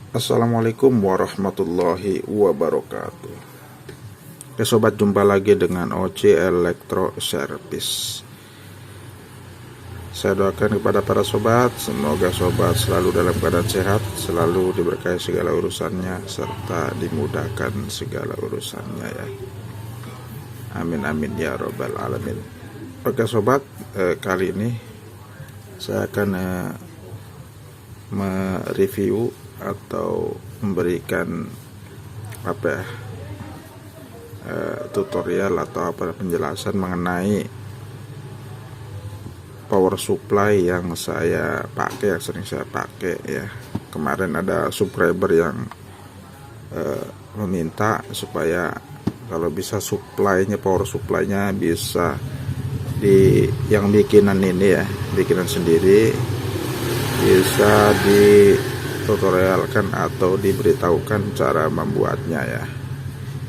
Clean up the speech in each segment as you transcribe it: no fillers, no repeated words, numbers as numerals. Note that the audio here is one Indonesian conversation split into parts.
Assalamualaikum warahmatullahi wabarakatuh. Oke sobat, jumpa lagi dengan OC Elektro Service. Saya doakan kepada para sobat, semoga sobat selalu dalam keadaan sehat, selalu diberkahi segala urusannya, serta dimudahkan segala urusannya ya. Amin amin ya robbal alamin. Oke sobat, kali ini saya akan mereview atau memberikan tutorial atau penjelasan mengenai power supply yang saya pakai, yang sering saya pakai ya. Kemarin ada subscriber yang meminta supaya kalau bisa power supply-nya bisa yang bikinan ini ya, bikinan sendiri, bisa di tutorialkan atau diberitahukan cara membuatnya ya.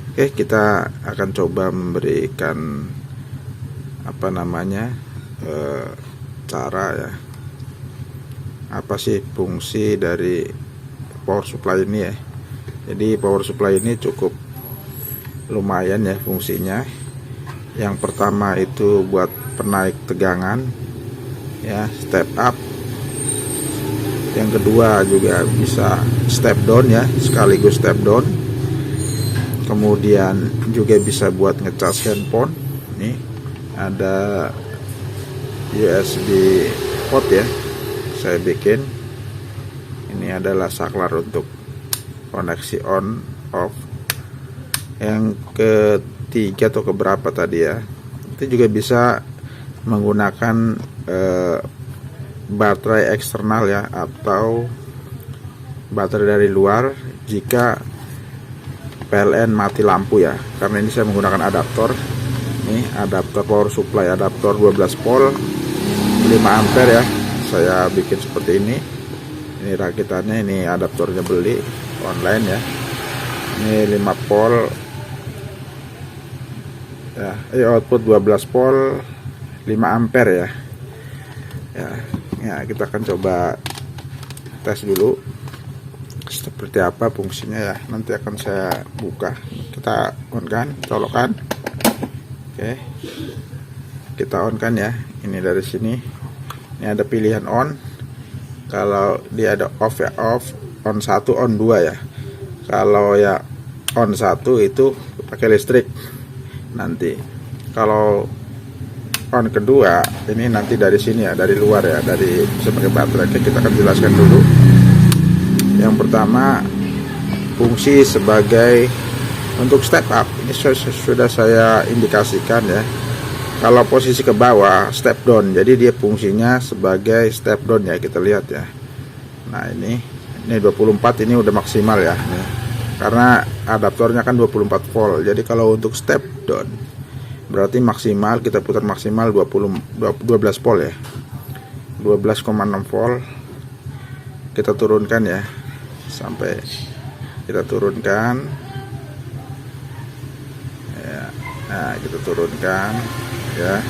Oke, kita akan coba memberikan cara ya, apa sih fungsi dari power supply ini ya. Jadi power supply ini cukup lumayan ya fungsinya. Yang pertama itu buat penaik tegangan ya, step up. Yang kedua juga bisa step down ya, sekaligus step down. Kemudian juga bisa buat ngecas handphone. Nih ada USB port ya, saya bikin. Ini adalah saklar untuk koneksi on off. Yang ketiga atau keberapa tadi ya, itu juga bisa menggunakan baterai eksternal ya, atau baterai dari luar jika PLN mati lampu ya. Karena ini saya menggunakan adaptor. Ini adaptor power supply, adaptor 12 volt 5 ampere ya. Saya bikin seperti ini. Ini rakitannya, ini adaptornya beli online ya. Ini 5 volt ya, output 12 volt 5 ampere ya. Ya, kita akan coba tes dulu seperti apa fungsinya ya. Nanti akan saya buka. Kita on kan, colokan. Oke, kita on kan ya. Ini dari sini. Ini ada pilihan on. Kalau dia ada off ya off, on 1, on 2 ya. Kalau ya on 1 itu pakai listrik. Nanti kalau on kedua ini nanti dari sini ya, dari luar ya, dari sebagai baterai. Oke, kita akan jelaskan dulu. Yang pertama, fungsi sebagai untuk step up. Ini sudah saya indikasikan ya. Kalau posisi ke bawah step down, jadi dia fungsinya sebagai step down ya, kita lihat ya. Nah ini 24, ini udah maksimal ya nih. Karena adaptornya kan 24 volt. Jadi kalau untuk step down berarti maksimal, kita putar maksimal 12 volt ya, 12,6 volt. Kita turunkan ya, sampai kita turunkan ya. Nah kita turunkan ya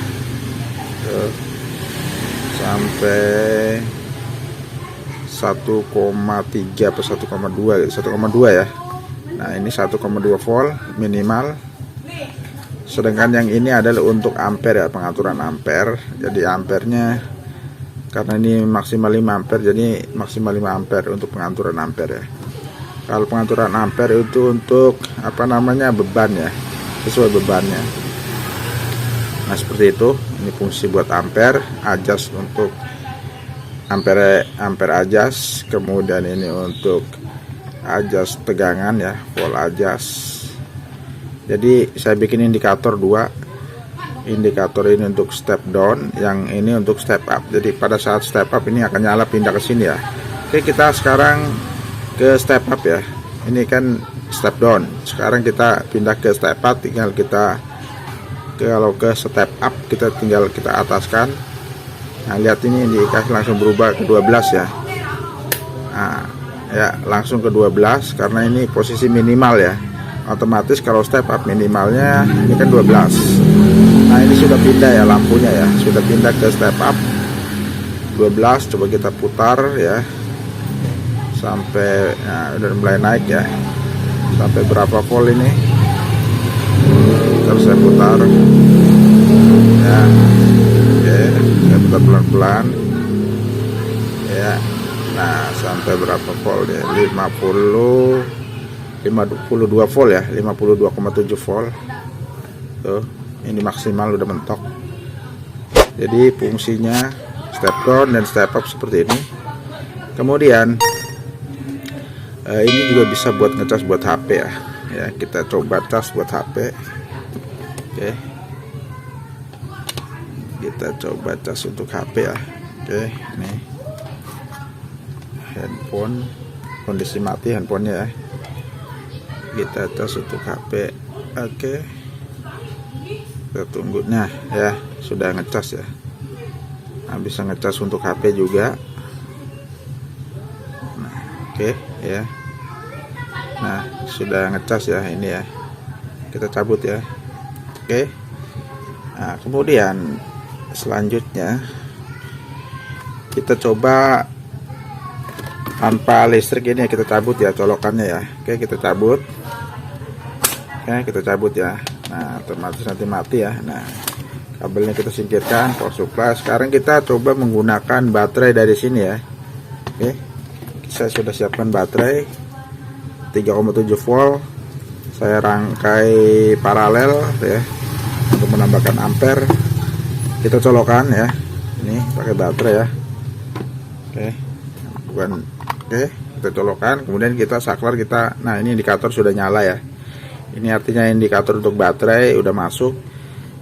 sampai 1,3 atau 1,2 ya. Nah ini 1,2 volt minimal. Sedangkan yang ini adalah untuk ampere ya, pengaturan ampere. Jadi ampernya, karena ini maksimal 5 ampere, jadi maksimal 5 ampere untuk pengaturan ampere ya. Kalau pengaturan ampere itu untuk beban ya, sesuai bebannya. Nah seperti itu. Ini fungsi buat ampere, adjust untuk ampere adjust. Kemudian ini untuk adjust tegangan ya, volt adjust. Jadi saya bikin indikator 2. Indikator ini untuk step down, yang ini untuk step up. Jadi pada saat step up ini akan nyala pindah ke sini ya. Oke, kita sekarang ke step up ya. Ini kan step down. Sekarang kita pindah ke step up, tinggal kita kalau ke step up kita tinggal kita ataskan. Nah, lihat ini indikasi langsung berubah ke 12 ya. Nah, ya langsung ke 12 karena ini posisi minimal ya. Otomatis kalau step up minimalnya ini kan 12. Nah ini sudah pindah ya lampunya ya, sudah pindah ke step up 12. Coba kita putar ya, sampai, nah udah mulai naik ya, sampai berapa volt ini. Terus saya putar ya, oke, saya putar pelan-pelan ya. Nah sampai berapa volt ya, 52 volt ya, 52,7 volt tuh. Ini maksimal udah mentok. Jadi fungsinya step down dan step up seperti ini. Kemudian ini juga bisa buat ngecas buat HP ya. Ya kita coba cas buat HP. Oke, kita coba cas untuk HP ya. Oke, ini handphone kondisi mati handphonenya ya. Kita cas untuk HP. Oke, kita tunggu. Nah ya, sudah ngecas ya. Nah, bisa ngecas untuk HP juga. Nah, oke ya. Nah sudah ngecas ya, ini ya, kita cabut ya. Oke, nah kemudian selanjutnya kita coba tanpa listrik ini ya, kita cabut ya colokannya ya. Oke, kita cabut. Oke, kita cabut ya. Nah otomatis nanti mati ya. Nah kabelnya kita singkirkan, power supply. Sekarang kita coba menggunakan baterai dari sini ya. Oke, saya sudah siapkan baterai 3,7 volt. Saya rangkai paralel ya untuk menambahkan ampere. Kita colokan ya, ini pakai baterai ya. Oke, bukan. Oke, kita colokan, kemudian kita saklar kita. Nah ini indikator sudah nyala ya. Ini artinya indikator untuk baterai udah masuk.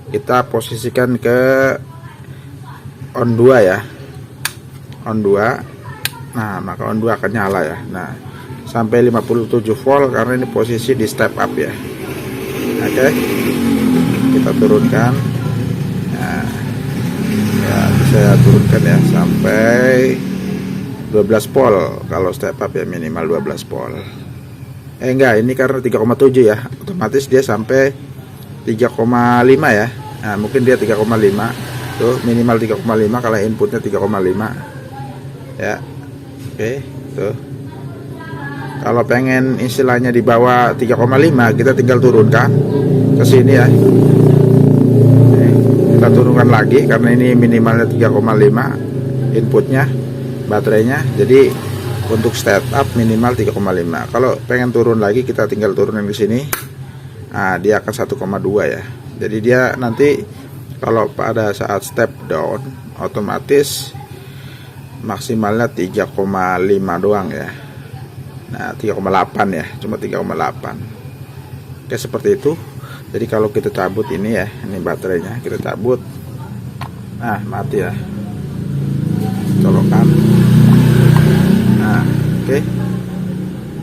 Kita posisikan ke on 2 ya, on 2. Nah maka on 2 akan nyala ya. Nah sampai 57 volt karena ini posisi di step up ya. Oke, kita turunkan. Nah ya, saya turunkan ya sampai 12 volt kalau step up ya, minimal 12 volt. Enggak, ini karena 3,7 ya, otomatis dia sampai 3,5 ya. Nah mungkin dia 3,5 tuh, minimal 3,5 kalau inputnya 3,5 ya. Oke tuh, kalau pengen istilahnya di bawah 3,5 kita tinggal turunkan ke sini ya. Kita turunkan lagi karena ini minimalnya 3,5 inputnya baterainya. Jadi untuk step up minimal 3,5. Kalau pengen turun lagi kita tinggal turunin ke sini. Nah, dia akan 1,2 ya. Jadi dia nanti kalau pada saat step down otomatis maksimalnya 3,5 doang ya. Nah 3,8 ya, cuma 3,8. Oke, seperti itu. Jadi kalau kita cabut ini ya, ini baterainya kita cabut. Nah mati ya, colokan. Nah oke,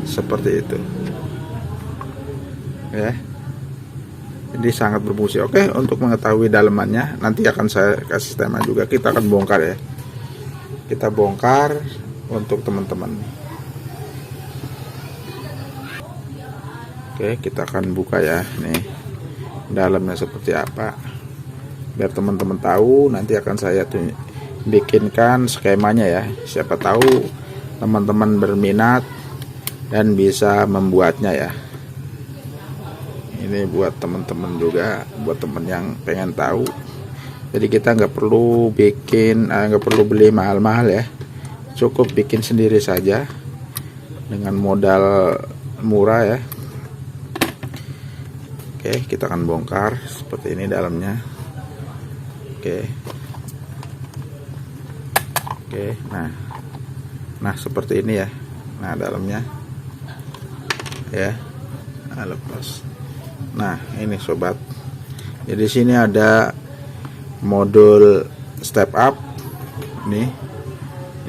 seperti itu ya. Jadi sangat berfungsi. Oke, untuk mengetahui dalemannya nanti akan saya kasih tema juga. Kita akan bongkar ya, kita bongkar untuk teman-teman. Oke, kita akan buka ya, nih dalamnya seperti apa biar teman-teman tahu. Nanti akan saya bikinkan skemanya ya, siapa tahu teman-teman berminat dan bisa membuatnya ya. Ini buat teman-teman juga, buat teman yang pengen tahu. Jadi kita nggak perlu bikin, nggak perlu beli mahal-mahal ya, cukup bikin sendiri saja dengan modal murah ya. Oke, kita akan bongkar seperti ini dalamnya. Oke, nah seperti ini ya. Nah dalamnya ya, nah, lepas. Nah ini sobat, jadi sini ada modul step up. Ini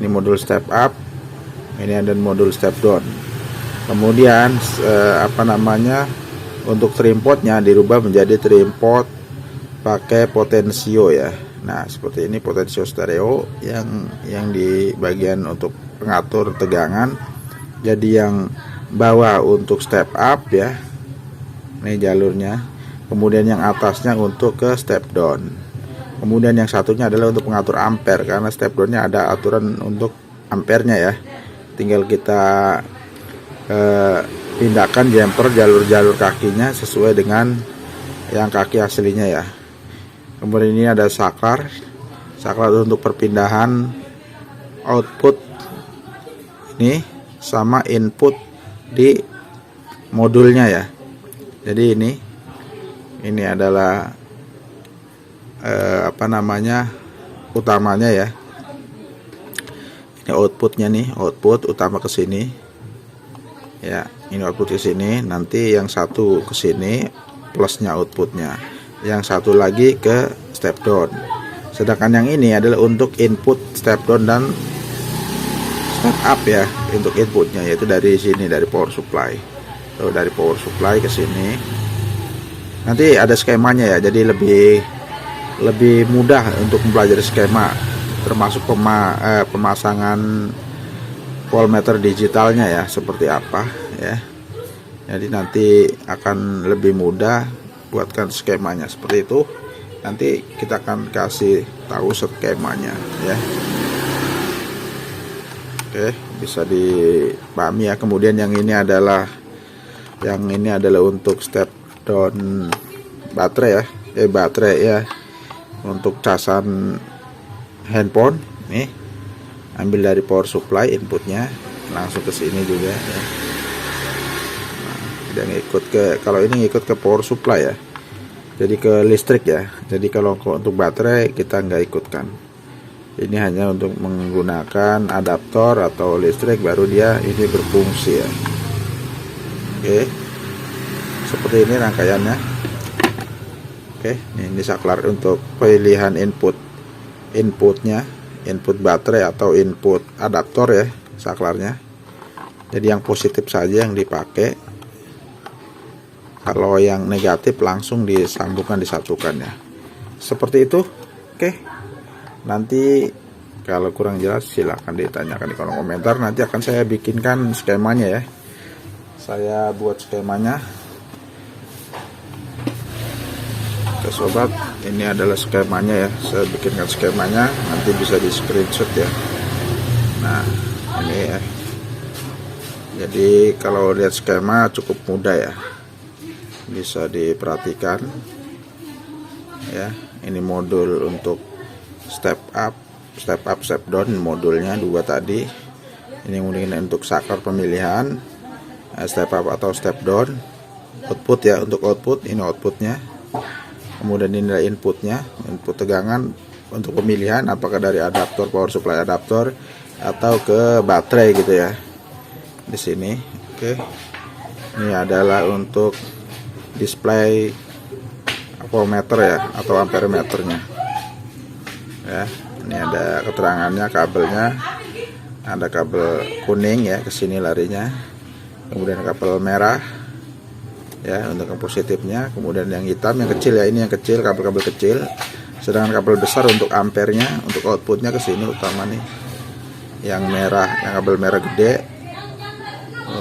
modul step up, ini ada modul step down. Kemudian untuk trimpotnya dirubah menjadi trimpot pakai potensio ya. Nah seperti ini potensio stereo yang di bagian untuk pengatur tegangan. Jadi yang bawah untuk step up ya, ini jalurnya. Kemudian yang atasnya untuk ke step down. Kemudian yang satunya adalah untuk pengatur ampere, karena step downnya ada aturan untuk ampernya ya. tinggal kita pindahkan jumper jalur-jalur kakinya sesuai dengan yang kaki aslinya ya. Kemudian ini ada saklar untuk perpindahan output ini sama input di modulnya ya. Jadi ini adalah utamanya ya. Ini outputnya nih, output utama ke sini ya. Ini output ke sini, nanti yang satu ke sini plusnya outputnya, yang satu lagi ke step down. Sedangkan yang ini adalah untuk input step down dan step up ya, untuk inputnya yaitu dari sini, dari power supply. Tuh, dari power supply ke sini. Nanti ada skemanya ya, jadi lebih mudah untuk mempelajari skema, termasuk pemasangan voltmeter digitalnya ya, seperti apa ya. Jadi nanti akan lebih mudah buatkan skemanya seperti itu. Nanti kita akan kasih tahu skemanya ya. Oke, bisa dipahami ya. Kemudian yang ini adalah untuk step down baterai ya, untuk casan handphone nih. Ambil dari power supply inputnya langsung ke sini juga ya. Nah, kalau ini ngikut ke power supply ya, jadi ke listrik ya. Jadi kalau untuk baterai kita nggak ikutkan, ini hanya untuk menggunakan adaptor atau listrik, baru dia ini berfungsi ya. Oke, seperti ini rangkaiannya. Oke, ini saklar untuk pilihan inputnya, input baterai atau input adaptor ya, saklarnya. Jadi yang positif saja yang dipakai, kalau yang negatif langsung disatukan ya, seperti itu. Oke, nanti kalau kurang jelas silahkan ditanyakan di kolom komentar, nanti akan saya bikinkan skemanya ya. Saya buat skemanya. Oke sobat, ini adalah skemanya ya, saya bikinkan skemanya, nanti bisa di screenshot ya. Nah ini ya, jadi kalau lihat skema cukup mudah ya, bisa diperhatikan ya. Ini modul untuk step up, step down, modulnya 2 tadi. Ini kemudian untuk saklar pemilihan step up atau step down. Output ya, untuk output ini outputnya. Kemudian ini adalah inputnya, input tegangan untuk pemilihan apakah dari adaptor, power supply adaptor atau ke baterai gitu ya. Di sini, oke. Ini adalah untuk display voltmeter ya, atau ampere meternya. Ya, ini ada keterangannya, kabelnya. Ada kabel kuning ya, ke sini larinya. Kemudian kabel merah ya untuk yang positifnya, kemudian yang hitam yang kecil ya, ini yang kecil, kabel-kabel kecil. Sedangkan kabel besar untuk ampernya, untuk outputnya ke sini utama nih. Yang merah, yang kabel merah gede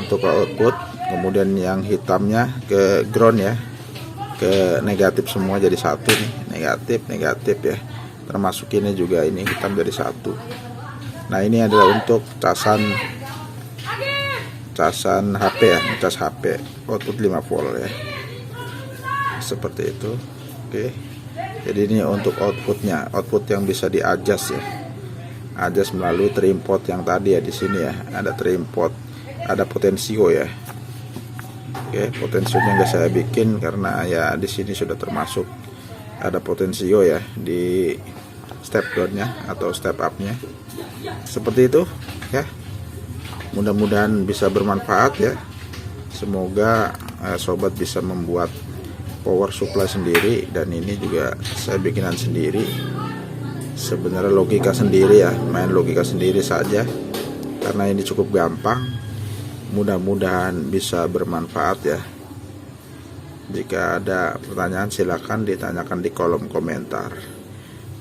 untuk output, kemudian yang hitamnya ke ground ya, ke negatif semua jadi satu nih, negatif ya. Termasuk ini juga, ini hitam jadi satu. Nah, ini adalah untuk casan HP ya, cas HP, output 5 volt ya, seperti itu. Oke, jadi ini untuk outputnya, output yang bisa di-adjust ya, adjust melalui trimpot yang tadi ya. Di sini ya ada trimpot, ada potensio ya. Oke, potensionya nggak saya bikin karena ya di sini sudah termasuk ada potensio ya di step downnya atau step upnya, seperti itu ya. Mudah-mudahan bisa bermanfaat ya. Semoga sobat bisa membuat power supply sendiri, dan ini juga saya bikinan sendiri. Sebenarnya logika sendiri ya, main logika sendiri saja karena ini cukup gampang. Mudah-mudahan bisa bermanfaat ya. Jika ada pertanyaan silakan ditanyakan di kolom komentar.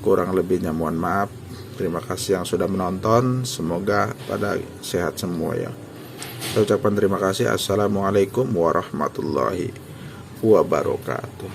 Kurang lebihnya mohon maaf. Terima kasih yang sudah menonton. Semoga pada sehat semua ya. Saya ucapkan terima kasih. Assalamualaikum warahmatullahi wabarakatuh.